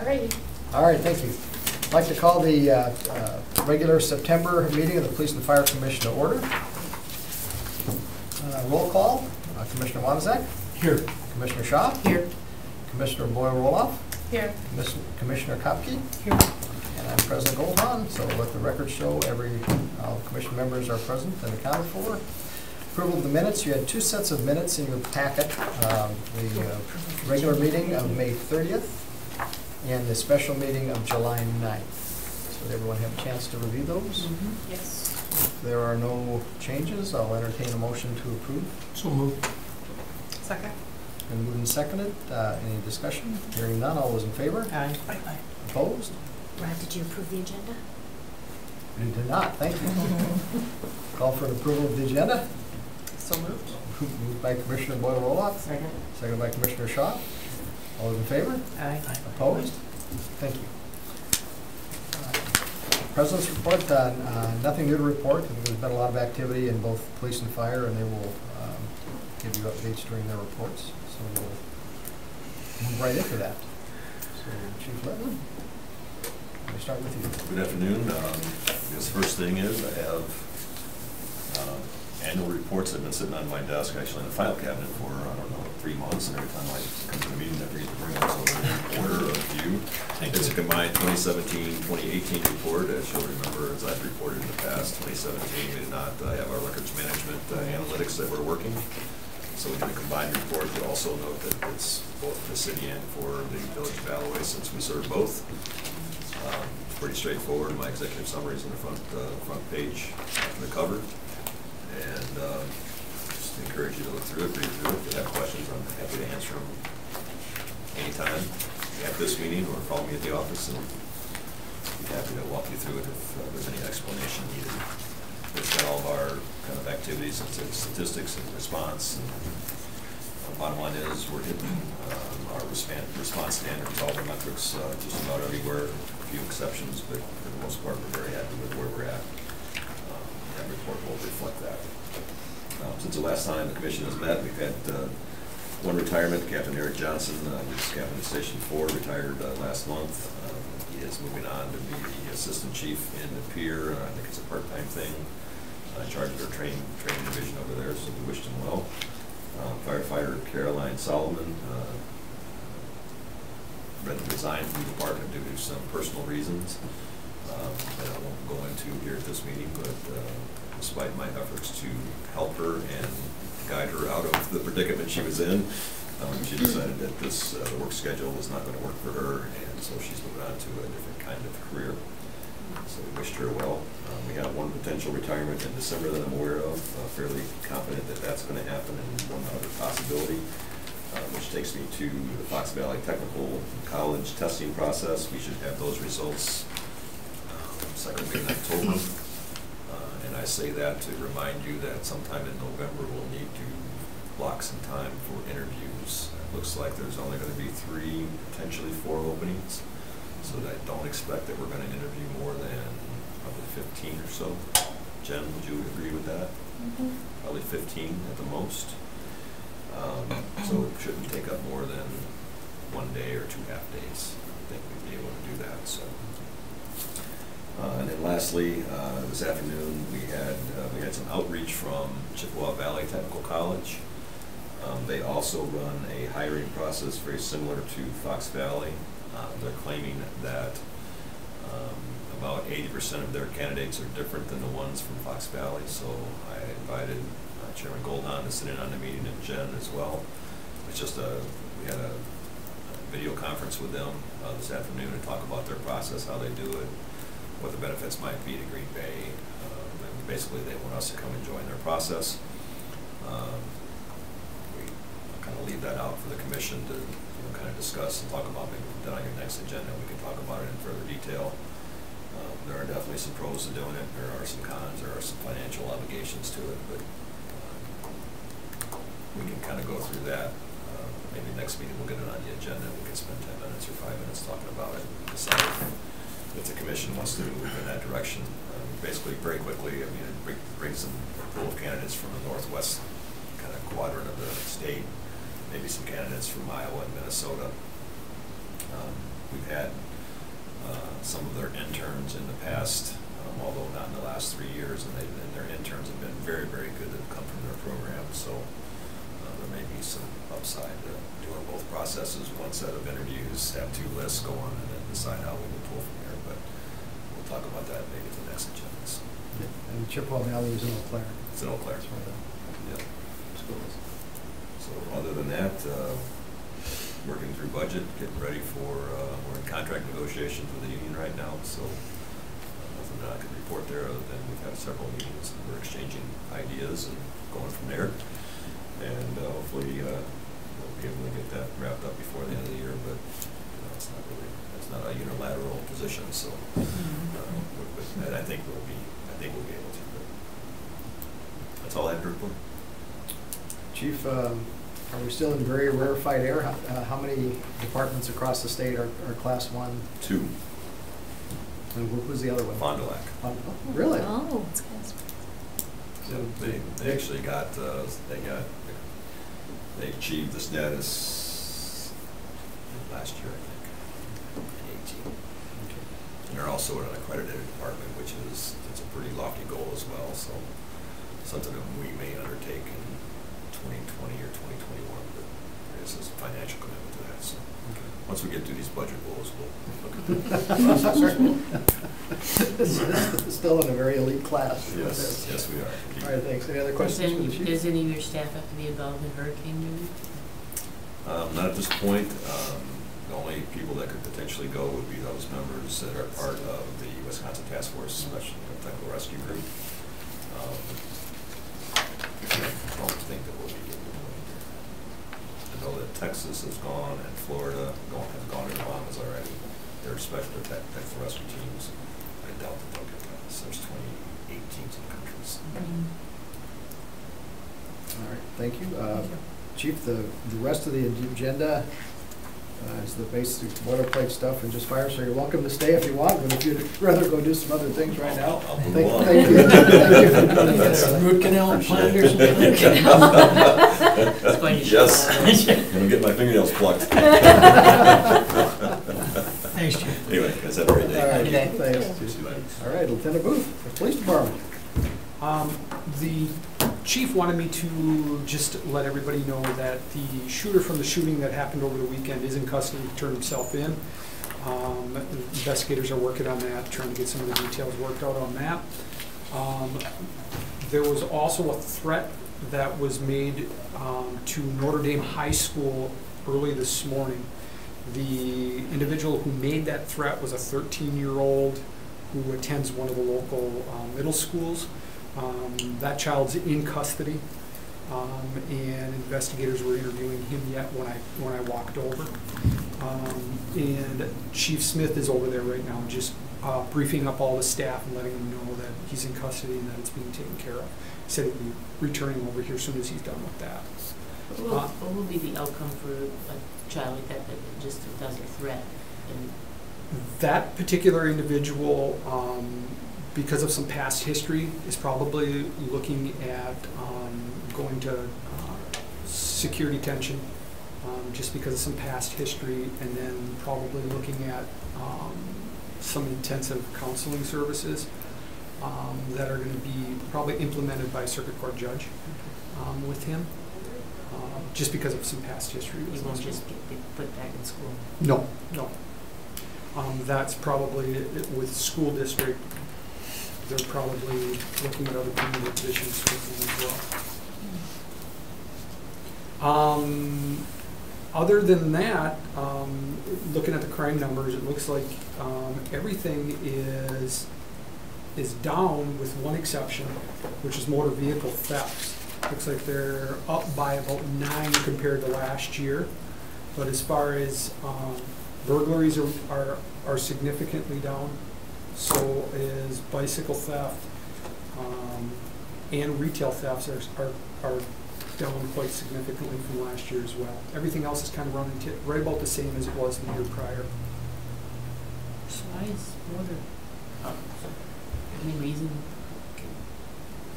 All right. All right, thank you. I'd like to call the regular September meeting of the Police and Fire Commission to order. Roll call, Commissioner Wanzek. Here. Commissioner Shaw. Here. Commissioner Boyle-Roloff. Here. Commissioner Kopke. Here. And I'm President Goldhahn, so let the record show all commission members are present and accounted for. Approval of the minutes. You had two sets of minutes in your packet. The regular meeting of May 30th and the special meeting of July 9th. So did everyone have a chance to review those? Mm-hmm. Yes. If there are no changes, I'll entertain a motion to approve. So moved. Second. Been moved and seconded. Any discussion? Hearing none, all those in favor? Aye. Aye. Opposed? Brad, did you approve the agenda? You did not, thank you. Call for an approval of the agenda. So moved. Moved by Commissioner Boyle-Roloff. Second. Seconded by Commissioner Shaw. All those in favor? Aye. Opposed? Thank you. President's report, nothing new to report. There's been a lot of activity in both police and fire, and they will give you updates during their reports. So we'll move right into that. So, Chief Letton, let me start with you. Good afternoon. I guess the first thing is I have annual reports that have been sitting on my desk, actually in the file cabinet for, I don't know, 3 months, and every time I come to the meeting, I bring them so in order of view. It's a combined 2017-2018 report. As you'll remember, as I've reported in the past, 2017 we did not have our records management analytics that were working. So we did a combined report. You also note that it's both for the city and for the village of Alloway, since we serve both. It's pretty straightforward. My executive summary is on the front page after the cover. And just encourage you to look through it, read through it. If you have questions, I'm happy to answer them anytime at this meeting, or call me at the office, and I'd be happy to walk you through it if there's any explanation needed. It's got all of our kind of activities and statistics and response. And the bottom line is we're hitting our response standards, all the metrics, just about everywhere. A few exceptions, but for the most part, we're very happy with where we're at. That report will reflect that. Since the last time the commission has met, we've had one retirement. Captain Eric Johnson, who's captain of Station 4, retired last month. He is moving on to be the assistant chief in the pier. I think it's a part-time thing. In charge of their training division over there, so we wished him well. Firefighter Caroline Solomon resigned from the department due to some personal reasons that I won't go into here at this meeting, but despite my efforts to help her and guide her out of the predicament she was in, she decided that this work schedule was not going to work for her, and so she's moving on to a different kind of career. So we wished her well. We have one potential retirement in December that I'm aware of. Fairly confident that that's going to happen, and one other possibility, which takes me to the Fox Valley Technical College testing process. We should have those results second week in October. And I say that to remind you that sometime in November we'll need to block some time for interviews. It looks like there's only going to be 3, potentially 4 openings. So I don't expect that we're going to interview more than probably 15 or so. Jen, would you agree with that? Mm-hmm. Probably 15 at the most. So it shouldn't take up more than 1 day or 2 half days. I think we'd be able to do that. So, and then lastly, this afternoon we had some outreach from Chippewa Valley Technical College. They also run a hiring process very similar to Fox Valley. They're claiming that about 80% of their candidates are different than the ones from Fox Valley. So I invited Chairman Goldhahn to sit in on the meeting, and Jen as well. It's just we had a video conference with them this afternoon to talk about their process, how they do it, what the benefits might be to Green Bay. And basically, they want us to come and join their process. We kind of leave that out for the commission to kind of discuss and talk about. Maybe then on your next agenda, we can talk about it in further detail. There are definitely some pros to doing it. There are some cons. There are some financial obligations to it, but we can kind of go through that. Maybe next meeting we'll get it on the agenda. We can spend 10 minutes or 5 minutes talking about it and decide if the commission wants to move in that direction. Basically, very quickly, I mean, it brings some pool of candidates from the northwest kind of quadrant of the state, maybe some candidates from Iowa and Minnesota. We've had some of their interns in the past, although not in the last 3 years, and their interns have been very, very good that have come from their program. So there may be some upside to doing both processes, one set of interviews, have 2 lists going, and then decide how we will pull from there. But we'll talk about that maybe at the next agenda. So. And Chippewa Valley is in Eau Claire. It's in Eau Claire. That's where the school is. So other than that, working through budget, getting ready for, we're in contract negotiations with the union right now, so nothing that I can report there other than we've had several meetings and we're exchanging ideas and going from there. And hopefully we'll be able to get that wrapped up before the end of the year, but it's not a unilateral position, so and I think we'll be able to. But that's all I have to report. Chief, are we still in very rarefied air? How many departments across the state are Class 1? 2. And who's the other one? Fond du Lac. Oh, really? Oh, it's Class 1. So they actually got they achieved the status last year, I think, in 2018. Okay. And they're also an accredited department, which is a pretty lofty goal as well. So something that we may undertake in 2020 or 2021, but there is a financial commitment to that. So once we get through these budget goals, we'll look at that. Still in a very elite class. Yes, we are. All right, thanks. Any other questions for the chief? Does any of your staff have to be involved in hurricane duty? Not at this point. The only people that could potentially go would be those members that are part of the Wisconsin Task Force Special Technical Rescue Group. I don't think that we'll be getting to anything. I know that Texas has gone and Florida have gone to the Bahamas already. Their special technical rescue teams. I doubt that they'll get that. So there's 28 teams in countries. All right, thank you. Chief, the rest of the agenda is the basic boilerplate stuff and just fire, so you're welcome to stay if you want, but if you'd rather go do some other things right now. I'll move on. Thank you. Thank you for Some root canal planned or something? It's going to Yes, show. I'm going to get my fingernails plucked. Thanks, Chief. Anyway, guys, have a great day. All right, Okay. thanks. See you later. All right, Lieutenant Booth, the police department. The chief wanted me to just let everybody know that the shooter from the shooting that happened over the weekend is in custody, turned himself in. Investigators are working on that, trying to get some of the details worked out on that. There was also a threat that was made to Notre Dame High School early this morning. The individual who made that threat was a 13-year-old who attends one of the local middle schools. That child's in custody, and investigators were interviewing him yet when I walked over. And Chief Smith is over there right now, just briefing up all the staff and letting them know that he's in custody and that it's being taken care of. He said he'll be returning over here as soon as he's done with that. What will be the outcome for a child like that just does a threat? And that particular individual, because of some past history, is probably looking at going to secure detention, just because of some past history, and then probably looking at some intensive counseling services that are going to be probably implemented by a circuit court judge with him, just because of some past history. he won't just get put back in school? No, no. That's probably, with school district, they're probably looking at other permanent positions for them as well. Other than that, looking at the crime numbers, it looks like everything is down with one exception, which is motor vehicle thefts. Looks like they're up by about 9 compared to last year. But as far as burglaries are significantly down. So is bicycle theft, and retail thefts are down quite significantly from last year as well. Everything else is kind of running right about the same as it was the year prior. So why is motor up? Any reason?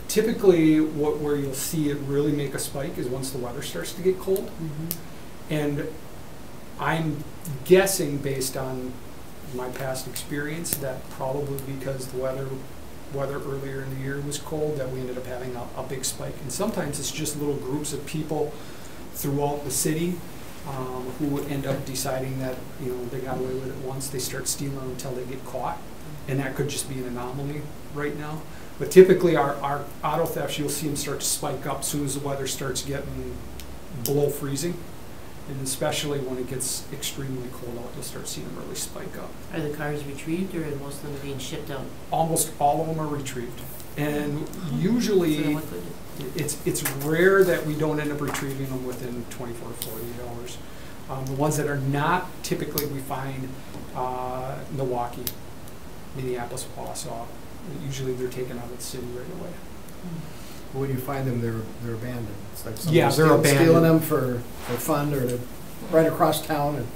Typically, where you'll see it really make a spike is once the weather starts to get cold. Mm-hmm. And I'm guessing, based on my past experience, that probably because the weather earlier in the year was cold, that we ended up having a big spike. And sometimes it's just little groups of people throughout the city who end up deciding that, you know, they got away with it once, they start stealing until they get caught. And that could just be an anomaly right now. But typically our auto thefts, you'll see them start to spike up as soon as the weather starts getting below freezing. And especially when it gets extremely cold out, you'll start seeing them really spike up. Are the cars retrieved, or are most of them being shipped out? Almost all of them are retrieved. And So usually, then what good is it's rare that we don't end up retrieving them within 24 to 48 hours. The ones that are not, typically we find Milwaukee, Minneapolis, Wausau. Usually they're taken out of the city right away. When you find them, they're abandoned. It's like Yeah, they're abandoned. stealing them for fun, or to right across town. And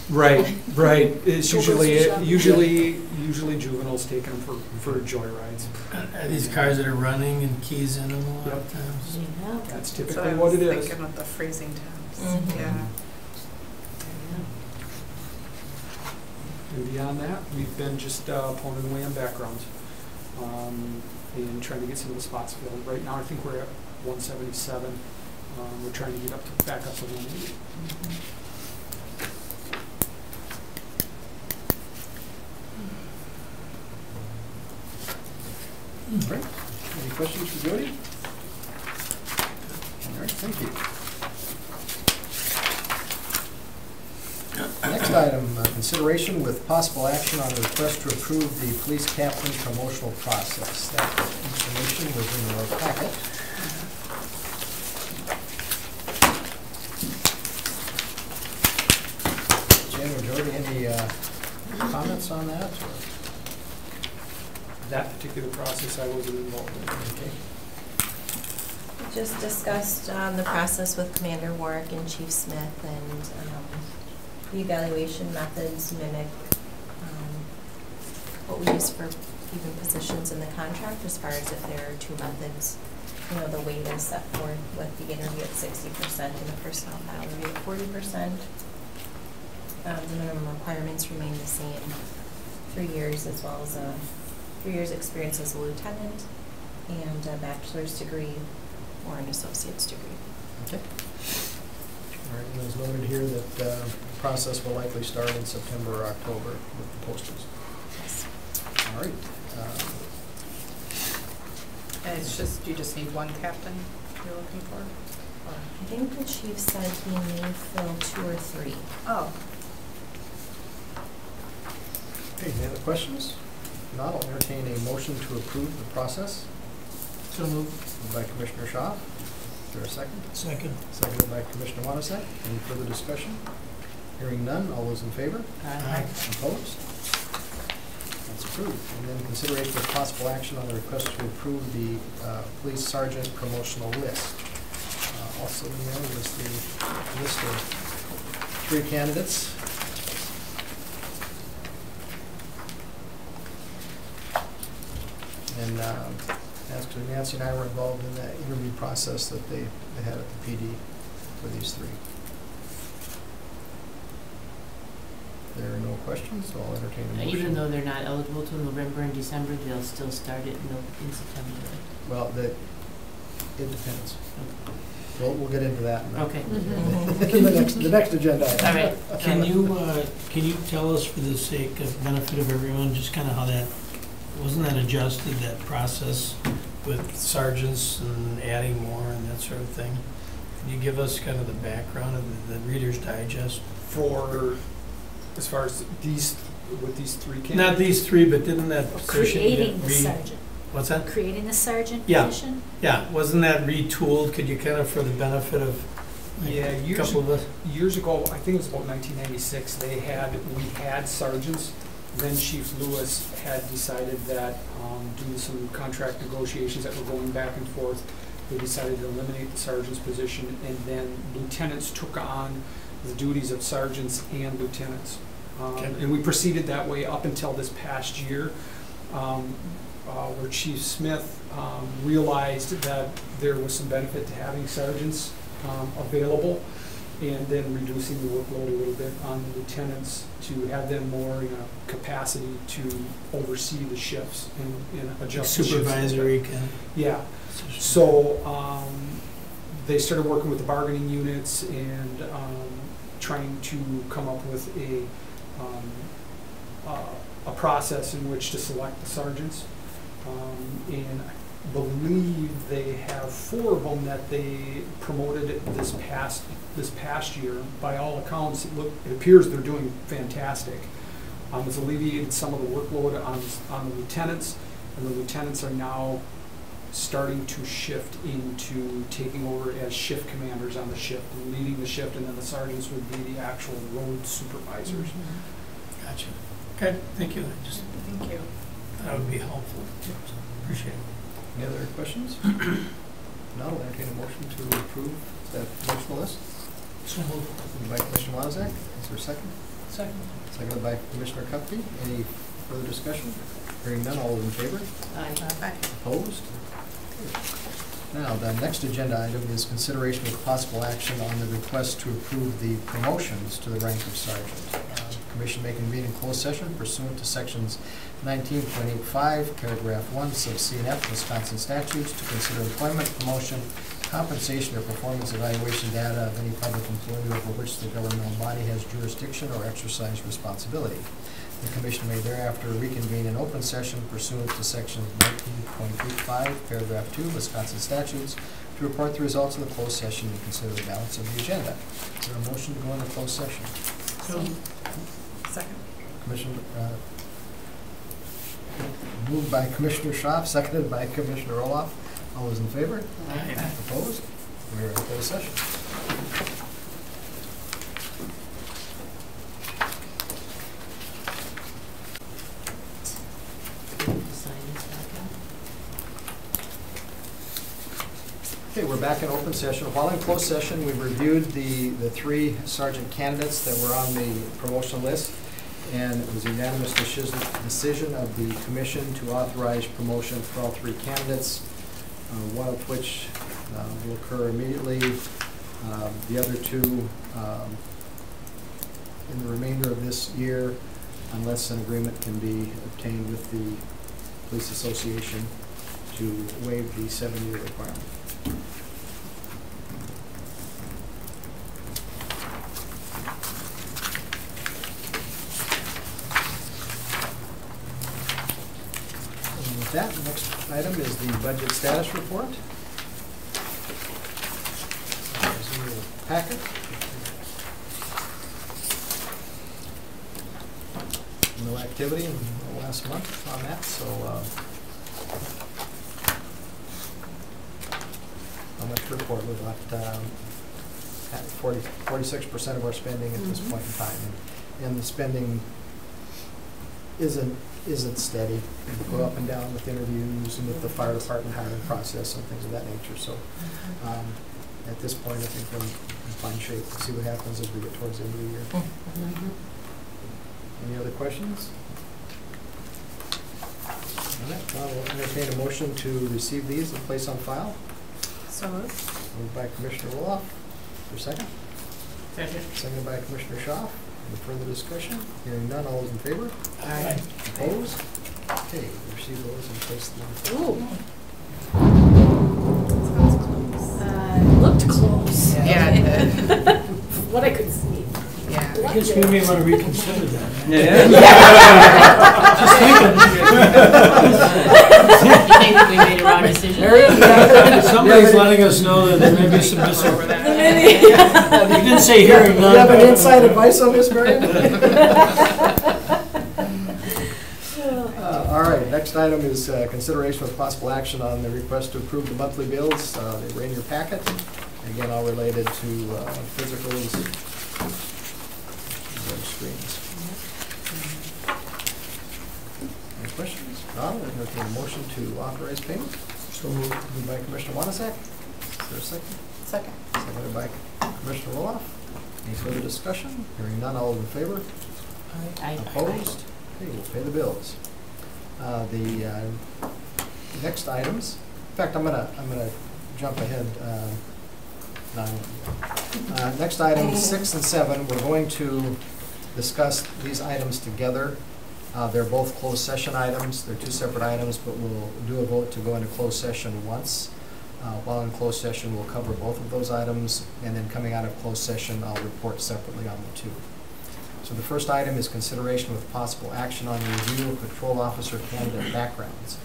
Right, right. It's usually shop. usually juveniles taking them for joyrides. Are these cars that are running and keys in them a lot of times? Yeah. That's So typically I what was it is. thinking with the freezing temps. Mhm. Yeah. And beyond that, we've been just pounding away on backgrounds and trying to get some of the spots filled. Right now, I think we're at 177. We're trying to get back up to 180. all right. Any questions for Jody? All right, thank you. Next item, consideration with possible action on a request to approve the police captain promotional process. That information was in your packet. Jen or Jody, any comments on that? Or? That particular process I wasn't involved in. Okay. We just discussed the process with Commander Warwick and Chief Smith, and the evaluation methods mimic what we use for even positions in the contract, as far as if there are two methods. You know, the weight is set forth with the interview at 60% and the personnel file review at 40%. The minimum requirements remain the same, 3 years, as well as a 3 years experience as a lieutenant and a bachelor's degree or an associate's degree. Okay. All right, and it was noted here that the process will likely start in September or October with the posters. Yes. All right. And it's just, you just need one captain you're looking for? Or- I think the chief said he may fill 2 or 3. Oh, Okay, any other questions? If not, I'll entertain a motion to approve the process. So moved. Moved by Commissioner Shaw. Is there a second? Second. Seconded by Commissioner Wanasek. Any further discussion? Hearing none, all those in favor? Aye. Opposed? That's approved. And then consideration of possible action on the request to approve the police sergeant promotional list. Also in there was the list of 3 candidates. And actually Nancy and I were involved in that interview process that they had at the PD for these 3. There are no questions, so I'll entertain a motion. Even though they're not eligible till November and December, they'll still start it in September, right? Well, it depends. We'll get into that in Okay. the next agenda item. All right. Can you tell us, for the sake of benefit of everyone, just kind of how that, wasn't that adjusted, that process with sergeants and adding more and that sort of thing? Can you give us kind of the background of the Reader's Digest? For, as far as these 3 candidates? Not these 3, but didn't that position Creating get the sergeant. What's that? Creating the sergeant Yeah. position? Yeah, wasn't that retooled? Could you kind of, for the benefit of Yeah, a couple of us? years ago, I think it was about 1996, we had sergeants. Then Chief Lewis had decided that due to some contract negotiations that were going back and forth, they decided to eliminate the sergeant's position, and then lieutenants took on the duties of sergeants and lieutenants. Okay. And we proceeded that way up until this past year, where Chief Smith realized that there was some benefit to having sergeants available, and then reducing the workload a little bit on the lieutenants to have them more in a capacity to oversee the shifts and adjust the shifts. Supervisory kind Yeah. So they started working with the bargaining units and trying to come up with a process in which to select the sergeants. And I believe they have 4 of them that they promoted this past year. By all accounts, it appears they're doing fantastic. It's alleviated some of the workload on the lieutenants, and the lieutenants are now starting to shift into taking over as shift commanders on the shift and leading the shift, and then the sergeants would be the actual road supervisors. Gotcha. Okay, thank you. Thank you. That would be helpful. So, appreciate it. Any other questions? No, I'll entertain a motion to approve that motion list. So moved. Moved by Commissioner Wanzek. Is there a second? Second. Seconded by Commissioner Cupkey. Any further discussion? Hearing none, all those in favor? Aye. Opposed? Now, the next agenda item is consideration with possible action on the request to approve the promotions to the rank of sergeant. Commission may convene in closed session pursuant to sections 19.85, paragraph 1, sub C and F, Wisconsin statutes, to consider employment, promotion, compensation, or performance evaluation data of any public employee over which the governmental body has jurisdiction or exercise responsibility. The Commission may thereafter reconvene in open session pursuant to section 19.85, paragraph 2, Wisconsin statutes, to report the results of the closed session and consider the balance of the agenda. Is there a motion to go into closed session? Second. Commissioner, moved by Commissioner Schaaf, seconded by Commissioner Roloff. All those in favor? Aye. Opposed? We are in closed session. Okay, we're back in open session. While in closed session, we reviewed the 3 sergeant candidates that were on the promotion list, and it was a unanimous decision of the commission to authorize promotion for all 3 candidates, one of which will occur immediately. The other 2 in the remainder of this year, unless an agreement can be obtained with the police association to waive the 7-year requirement. And with that, the next item is the budget status report. It's in your packet. No activity in the last month on that, so how much report? We've got at 46% of our spending at this point in time, and the spending isn't steady. We go up and down with interviews and with the fire department hiring process and things of that nature. So at this point, I think we're in fine shape. We'll see what happens as we get towards the end of the year. Any other questions? All right, I'll entertain a motion to receive these and place on file. So moved. Moved by Commissioner Roloff. For a second? Second. Seconded by Commissioner Schaaf. Any further discussion? Hearing none, all those in favor? Aye. Opposed? Okay, receive those and place them on file. Ooh. Sounds close. Looked close. Yeah, it did. What I could see. Yeah. I guess we may want to reconsider that. You think that we made a wrong decision? Somebody's letting us know that there may be some You didn't say hearing Do none. you have an inside advice on this, Marion? All right, next item is consideration with possible action on the request to approve the monthly bills. They were in your packet. Again, all related to physicals, screens. Any questions? None? I'll entertain a motion to authorize payment. So moved. Moved by Commissioner Wanasek. Is there a second? Second. Seconded by Commissioner Roloff. Any further discussion? Hearing none, all in favor? Aye. Opposed? Okay, we'll pay the bills. The next items, in fact, I'm gonna jump ahead. Next item, 6 and 7, we're going to discuss these items together. They're both closed session items. They're two separate items, but we'll do a vote to go into closed session once. While in closed session, we'll cover both of those items, and then coming out of closed session, I'll report separately on the two. So the first item is consideration with possible action on review of patrol officer candidate backgrounds.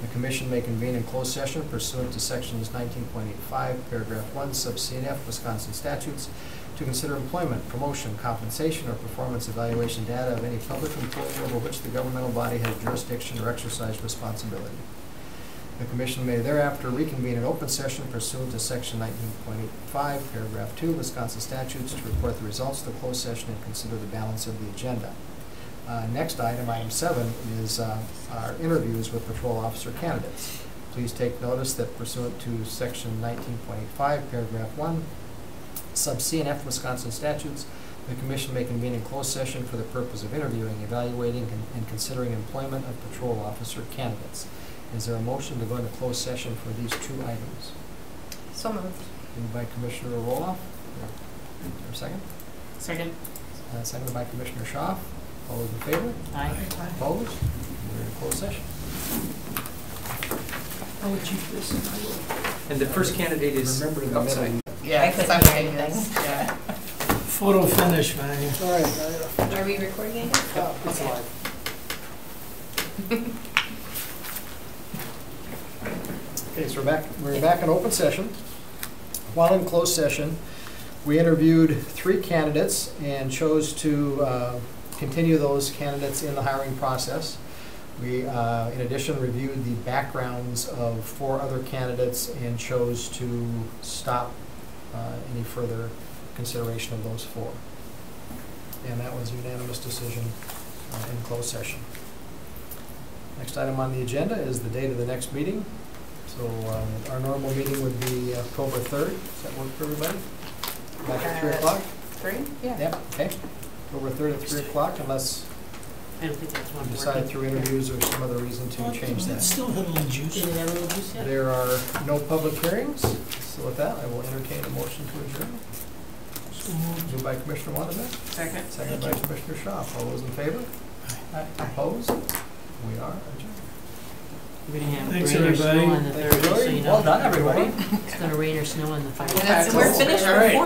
The commission may convene in closed session pursuant to sections 19.85, paragraph 1, sub C and F, Wisconsin statutes, to consider employment, promotion, compensation, or performance evaluation data of any public employee over which the governmental body has jurisdiction or exercise responsibility. The commission may thereafter reconvene in open session pursuant to section 19.85, paragraph 2, Wisconsin statutes, to report the results of the closed session and consider the balance of the agenda. Next item, item 7, is our interviews with patrol officer candidates. Please take notice that pursuant to section 19.85, paragraph 1, sub C and F, Wisconsin statutes, the commission may convene in closed session for the purpose of interviewing, evaluating, and considering employment of patrol officer candidates. Is there a motion to go into closed session for these two items? So moved. Moved by Commissioner Roloff. Is there a second? Second. Seconded by Commissioner Schaaf. All those in favor? Aye. Opposed? We're in closed session. I would keep this. And the first candidate is Remember the outside. middle. Yeah, couldn't I'm hear getting anything. this. Yeah. Photo finish, man. All right. Are we recording again? It's Okay. live. Okay, so we're back in open session. While in closed session, we interviewed 3 candidates and chose to continue those candidates in the hiring process. We, in addition, reviewed the backgrounds of 4 other candidates and chose to stop any further consideration of those 4. And that was a unanimous decision in closed session. Next item on the agenda is the date of the next meeting. So our normal meeting would be October 3rd. Does that work for everybody? Back at 3 o'clock? 3? Yeah. Yeah, okay. October 3rd at 3 o'clock, unless I don't think that's one you working. decide through interviews or some other reason to change that. Still had a little juice. Did it have a little juice yet? There are no public hearings, so with that, I will entertain a motion to adjourn. Moved by Commissioner Wanderman, Second. seconded by Commissioner Schaaf. All those in favor? Opposed? We are adjourned. We're gonna have Thanks, rain or snow everybody. on the Thank you, 3rd, just so Joey. you know. Well done, everybody. It's gonna rain or snow on the 3rd. That's We're finished All right. before